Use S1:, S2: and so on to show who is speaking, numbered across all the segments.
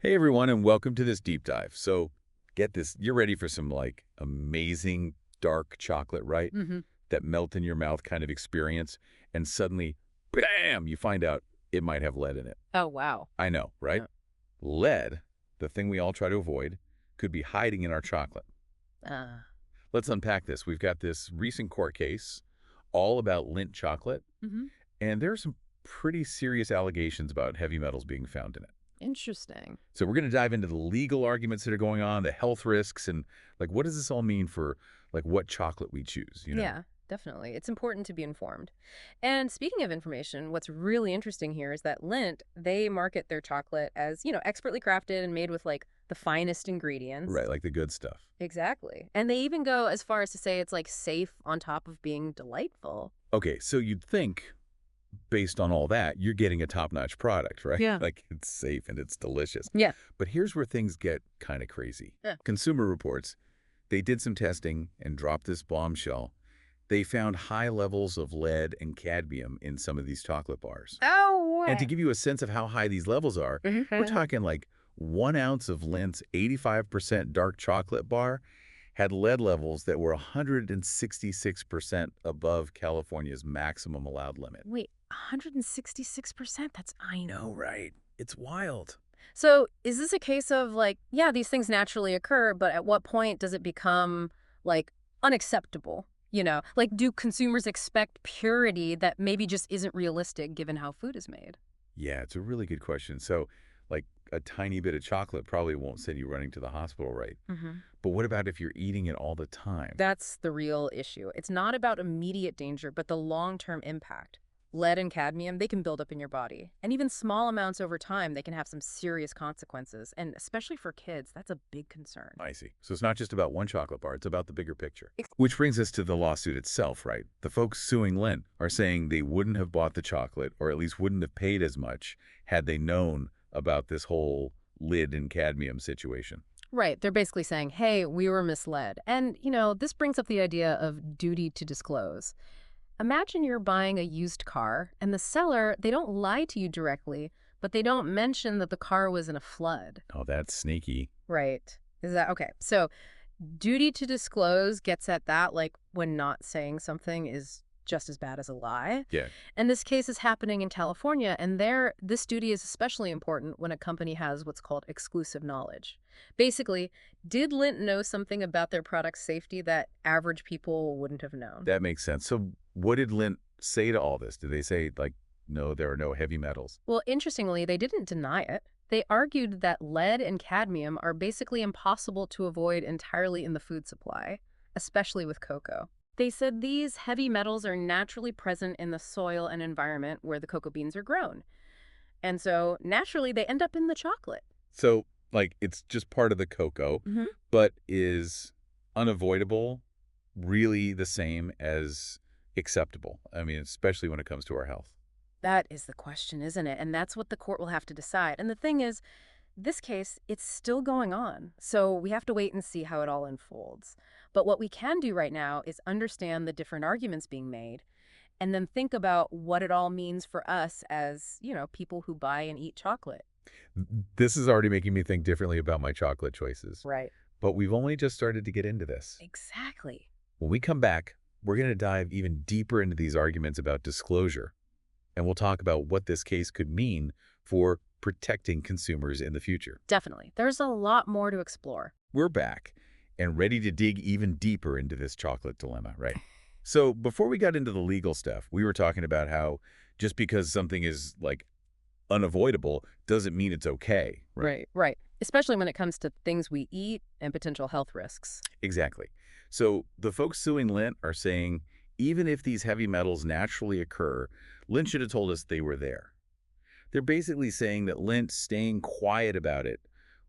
S1: Hey everyone, and welcome to this deep dive. So, get this, you're ready for some amazing dark chocolate, right?
S2: Hmm.
S1: That melt in your mouth kind of experience, and suddenly, bam, you find out it might have lead in it.
S2: Oh, wow.
S1: I know, right?
S2: Yeah.
S1: Lead, the thing we all try to avoid, could be hiding in our chocolate.
S2: Uh,
S1: Let's unpack this. We've got this recent court case all about Lindt chocolate,
S2: hmm.
S1: and there are some pretty serious allegations about heavy metals being found in it.
S2: Interesting.
S1: So we're going to dive into the legal arguments that are going on, the health risks, and what does this all mean for what chocolate we choose, you know?
S2: Yeah, definitely. It's important to be informed. And speaking of information, what's really interesting here is that Lindt, they market their chocolate as, expertly crafted and made with the finest ingredients.
S1: Right, like the good stuff.
S2: Exactly. And they even go as far as to say it's safe on top of being delightful.
S1: Okay, so you'd think based on all that, you're getting a top-notch product, right?
S2: Yeah.
S1: Like it's safe and it's delicious.
S2: Yeah.
S1: But here's where things get kind of crazy.
S2: Yeah.
S1: Consumer Reports, they did some testing and dropped this bombshell. They found high levels of lead and cadmium in some of these chocolate bars.
S2: Oh,
S1: And to give you a sense of how high these levels are, we're talking like 1 ounce of Lindt's 85% dark chocolate bar had lead levels that were 166% above California's maximum allowed limit.
S2: wait, 166%?
S1: I know, right? It's wild.
S2: So is this a case of yeah, these things naturally occur, but at what point does it become unacceptable? Do consumers expect purity that maybe just isn't realistic given how food is made?
S1: Yeah, it's a really good question. So, a tiny bit of chocolate probably won't send you running to the hospital, right?
S2: Hmm.
S1: But what about if you're eating it all the time?
S2: That's the real issue. It's not about immediate danger, but the long-term impact. Lead and cadmium, they can build up in your body. And even small amounts over time, they can have some serious consequences. And especially for kids, that's a big concern.
S1: I see. So it's not just about one chocolate bar, it's about the bigger picture. Which brings us to the lawsuit itself, right? The folks suing Lindt are saying they wouldn't have bought the chocolate, or at least wouldn't have paid as much, had they known about this whole lead and cadmium situation.
S2: Right. They're basically saying, hey, we were misled. And, this brings up the idea of duty to disclose. Imagine you're buying a used car, and the seller, they don't lie to you directly, but they don't mention that the car was in a flood.
S1: Oh, that's sneaky.
S2: Right. Is that okay? So, duty to disclose gets at that, when not saying something is just as bad as a lie.
S1: Yeah.
S2: And this case is happening in California, and there, this duty is especially important when a company has what's called exclusive knowledge. Basically, did Lindt know something about their product's safety that average people wouldn't have known?
S1: That makes sense. So what did Lindt say to all this? Did they say, no, there are no heavy metals?
S2: Well, interestingly, they didn't deny it. They argued that lead and cadmium are basically impossible to avoid entirely in the food supply, especially with cocoa. They said these heavy metals are naturally present in the soil and environment where the cocoa beans are grown. And so, naturally, they end up in the chocolate.
S1: So, it's just part of the cocoa,
S2: Hmm.
S1: but is unavoidable really the same as acceptable? I mean, especially when it comes to our health.
S2: That is the question, isn't it? And that's what the court will have to decide. And the thing is, this case, it's still going on. So we have to wait and see how it all unfolds. But what we can do right now is understand the different arguments being made and then think about what it all means for us as, people who buy and eat chocolate.
S1: This is already making me think differently about my chocolate choices.
S2: Right.
S1: But we've only just started to get into this.
S2: Exactly.
S1: When we come back, we're going to dive even deeper into these arguments about disclosure. And we'll talk about what this case could mean for protecting consumers in the future.
S2: Definitely. There's a lot more to explore.
S1: We're back and ready to dig even deeper into this chocolate dilemma, right? So before we got into the legal stuff, we were talking about how just because something is unavoidable doesn't mean it's okay.
S2: Right. Right. Especially when it comes to things we eat and potential health risks.
S1: Exactly. So the folks suing Lindt are saying even if these heavy metals naturally occur, Lindt should have told us they were there. They're basically saying that Lindt staying quiet about it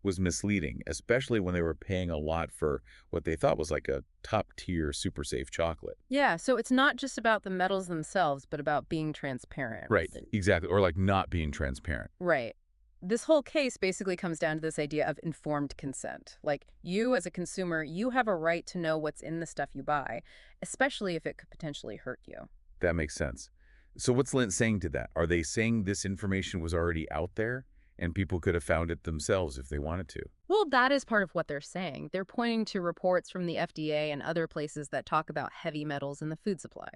S1: was misleading, especially when they were paying a lot for what they thought was a top-tier super safe chocolate.
S2: Yeah, so it's not just about the metals themselves, but about being transparent.
S1: Right, exactly. Or not being transparent.
S2: Right. This whole case basically comes down to this idea of informed consent. You as a consumer, you have a right to know what's in the stuff you buy, especially if it could potentially hurt you.
S1: That makes sense. So what's Lindt saying to that? Are they saying this information was already out there and people could have found it themselves if they wanted to.
S2: Well, that is part of what they're saying. They're pointing to reports from the FDA and other places that talk about heavy metals in the food supply.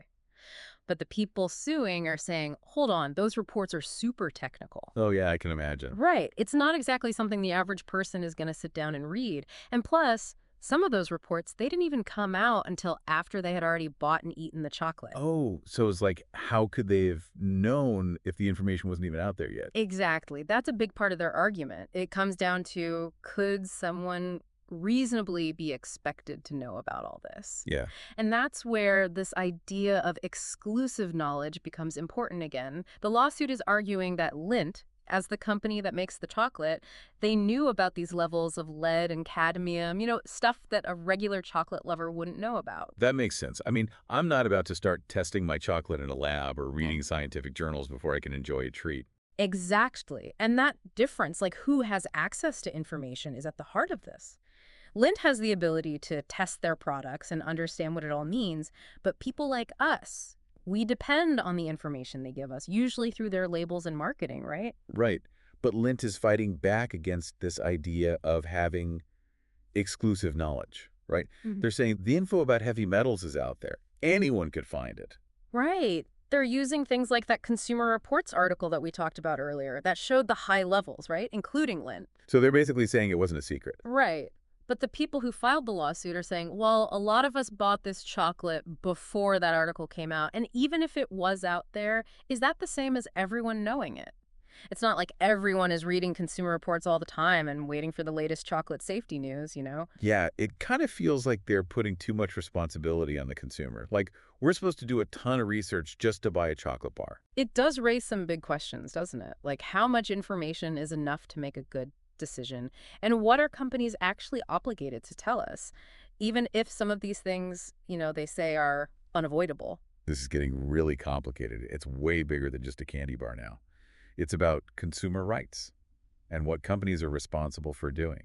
S2: But the people suing are saying, hold on, those reports are super technical.
S1: Oh, yeah, I can imagine.
S2: Right. It's not exactly something the average person is going to sit down and read. And plus, some of those reports, they didn't even come out until after they had already bought and eaten the chocolate.
S1: Oh, so it's like, how could they have known if the information wasn't even out there yet?
S2: Exactly. That's a big part of their argument. It comes down to, could someone reasonably be expected to know about all this?
S1: Yeah.
S2: And that's where this idea of exclusive knowledge becomes important again. The lawsuit is arguing that Lindt, as the company that makes the chocolate, they knew about these levels of lead and cadmium, stuff that a regular chocolate lover wouldn't know about.
S1: That makes sense. I mean, I'm not about to start testing my chocolate in a lab or reading scientific journals before I can enjoy a treat.
S2: Exactly. And that difference, like who has access to information, is at the heart of this. Lindt has the ability to test their products and understand what it all means, but people like us, we depend on the information they give us, usually through their labels and marketing, right?
S1: Right. But Lindt is fighting back against this idea of having exclusive knowledge, right? They're saying the info about heavy metals is out there. Anyone could find it.
S2: Right. They're using things like that Consumer Reports article that we talked about earlier that showed the high levels, right? Including Lindt.
S1: So they're basically saying it wasn't a secret.
S2: Right. But the people who filed the lawsuit are saying, well, a lot of us bought this chocolate before that article came out. And even if it was out there, is that the same as everyone knowing it? It's not like everyone is reading Consumer Reports all the time and waiting for the latest chocolate safety news,
S1: Yeah, it kind of feels like they're putting too much responsibility on the consumer. Like, we're supposed to do a ton of research just to buy a chocolate bar.
S2: It does raise some big questions, doesn't it? Like, how much information is enough to make a good decision? And what are companies actually obligated to tell us? Even if some of these things, they say are unavoidable.
S1: This is getting really complicated. It's way bigger than just a candy bar now. It's about consumer rights and what companies are responsible for doing.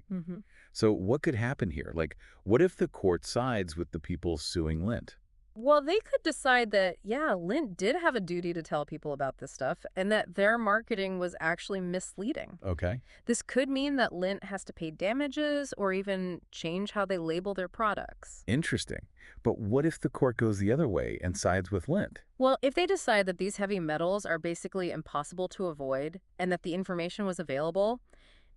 S1: So what could happen here? Like, what if the court sides with the people suing Lindt?
S2: Well, they could decide that, yeah, Lindt did have a duty to tell people about this stuff and that their marketing was actually misleading.
S1: Okay.
S2: This could mean that Lindt has to pay damages or even change how they label their products.
S1: Interesting. But what if the court goes the other way and sides with Lindt?
S2: Well, if they decide that these heavy metals are basically impossible to avoid and that the information was available,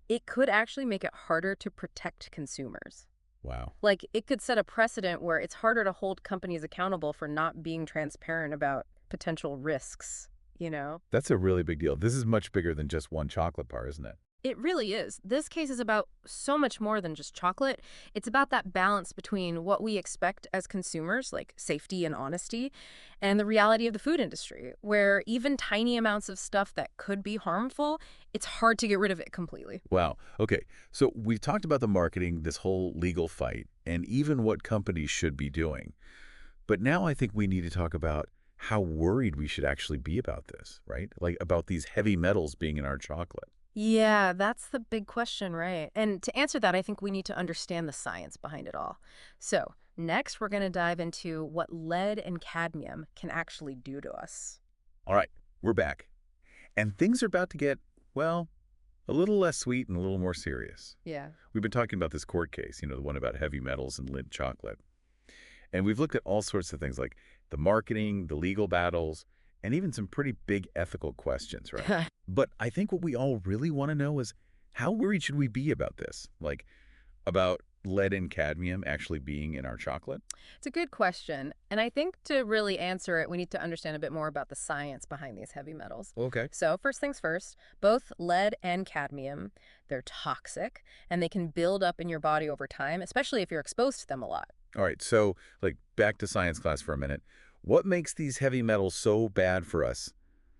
S2: it could actually make it harder to protect consumers.
S1: Wow.
S2: Like, it could set a precedent where it's harder to hold companies accountable for not being transparent about potential risks.
S1: That's a really big deal. This is much bigger than just one chocolate bar, isn't it?
S2: It really is. This case is about so much more than just chocolate. It's about that balance between what we expect as consumers, like safety and honesty, and the reality of the food industry, where even tiny amounts of stuff that could be harmful, it's hard to get rid of it completely.
S1: Wow. Okay. So we've talked about the marketing, this whole legal fight, and even what companies should be doing. But now I think we need to talk about how worried we should actually be about this, right? Like about these heavy metals being in our chocolate.
S2: Yeah, that's the big question, right? And to answer that, I think we need to understand the science behind it all. So next, we're going to dive into what lead and cadmium can actually do to us.
S1: All right, we're back. And things are about to get, well, a little less sweet and a little more serious.
S2: Yeah.
S1: We've been talking about this court case, the one about heavy metals and Lindt chocolate. And we've looked at all sorts of things like the marketing, the legal battles, and even some pretty big ethical questions, right? But I think what we all really want to know is how worried should we be about this? Like about lead and cadmium actually being in our chocolate?
S2: It's a good question. And I think to really answer it, we need to understand a bit more about the science behind these heavy metals.
S1: Okay.
S2: So first things first, both lead and cadmium, they're toxic and they can build up in your body over time, especially if you're exposed to them a lot.
S1: All right. So like back to science class for a minute. What makes these heavy metals so bad for us?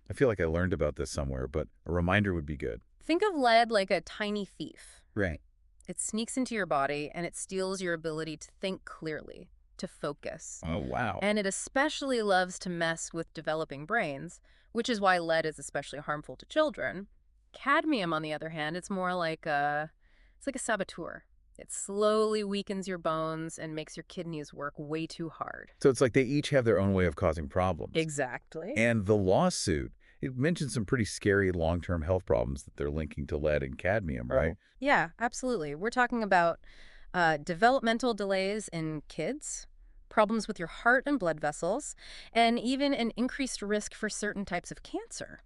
S1: I feel like I learned about this somewhere, but a reminder would be good.
S2: Think of lead like a tiny thief.
S1: Right.
S2: It sneaks into your body and it steals your ability to think clearly, to focus.
S1: Oh, wow.
S2: And it especially loves to mess with developing brains, which is why lead is especially harmful to children. Cadmium, on the other hand, it's more like it's like a saboteur. It slowly weakens your bones and makes your kidneys work way too hard.
S1: So it's like they each have their own way of causing problems.
S2: Exactly.
S1: And the lawsuit It mentioned some pretty scary long-term health problems that they're linking to lead and cadmium, right?
S2: Yeah, absolutely. We're talking about developmental delays in kids, problems with your heart and blood vessels, and even an increased risk for certain types of cancer.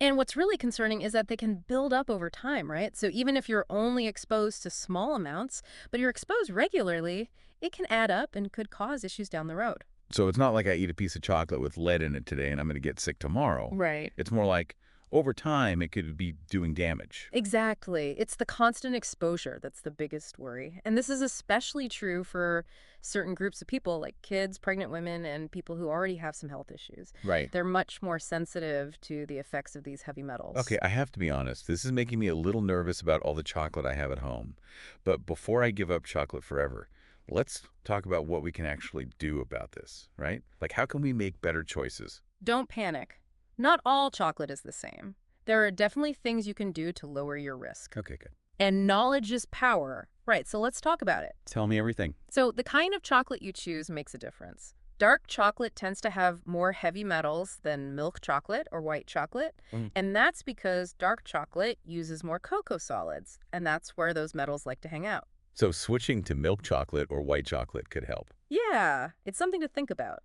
S2: And what's really concerning is that they can build up over time, right? So even if you're only exposed to small amounts, but you're exposed regularly, it can add up and could cause issues down the road.
S1: So it's not like I eat a piece of chocolate with lead in it today and I'm going to get sick tomorrow.
S2: Right.
S1: It's more like over time it could be doing damage.
S2: Exactly. It's the constant exposure that's the biggest worry. And this is especially true for certain groups of people like kids, pregnant women, and people who already have some health issues.
S1: Right.
S2: They're much more sensitive to the effects of these heavy metals.
S1: Okay, I have to be honest. This is making me a little nervous about all the chocolate I have at home. But before I give up chocolate forever, let's talk about what we can actually do about this, right? Like, how can we make better choices?
S2: Don't panic. Not all chocolate is the same. There are definitely things you can do to lower your risk.
S1: Okay, good.
S2: And knowledge is power. Right, so let's talk about it.
S1: Tell me everything.
S2: So the kind of chocolate you choose makes a difference. Dark chocolate tends to have more heavy metals than milk chocolate or white chocolate, and that's because dark chocolate uses more cocoa solids, and that's where those metals like to hang out.
S1: So switching to milk chocolate or white chocolate could help.
S2: Yeah, it's something to think about.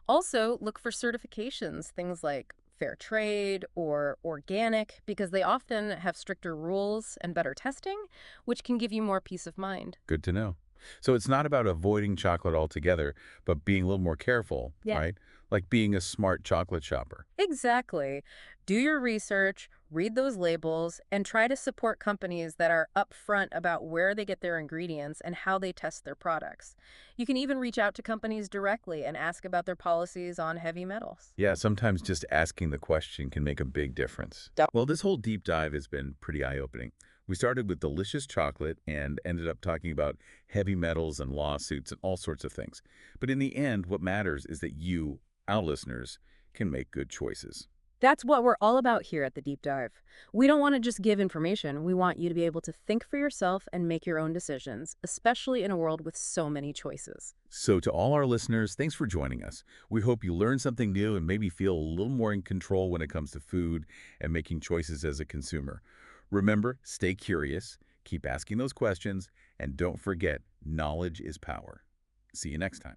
S2: Also, look for certifications, things like fair trade or organic, because they often have stricter rules and better testing, which can give you more peace of mind.
S1: Good to know. So it's not about avoiding chocolate altogether, but being a little more careful,
S2: Yeah.
S1: right? Like being a smart chocolate shopper.
S2: Exactly. Do your research, read those labels, and try to support companies that are upfront about where they get their ingredients and how they test their products. You can even reach out to companies directly and ask about their policies on heavy metals.
S1: Yeah, sometimes just asking the question can make a big difference. Well, this whole deep dive has been pretty eye-opening. We started with delicious chocolate and ended up talking about heavy metals and lawsuits and all sorts of things. But in the end, what matters is that you, our listeners, can make good choices.
S2: That's what we're all about here at the Deep Dive. We don't want to just give information. We want you to be able to think for yourself and make your own decisions, especially in a world with so many choices.
S1: So to all our listeners, thanks for joining us. We hope you learned something new and maybe feel a little more in control when it comes to food and making choices as a consumer. Remember, stay curious, keep asking those questions, and don't forget, knowledge is power. See you next time.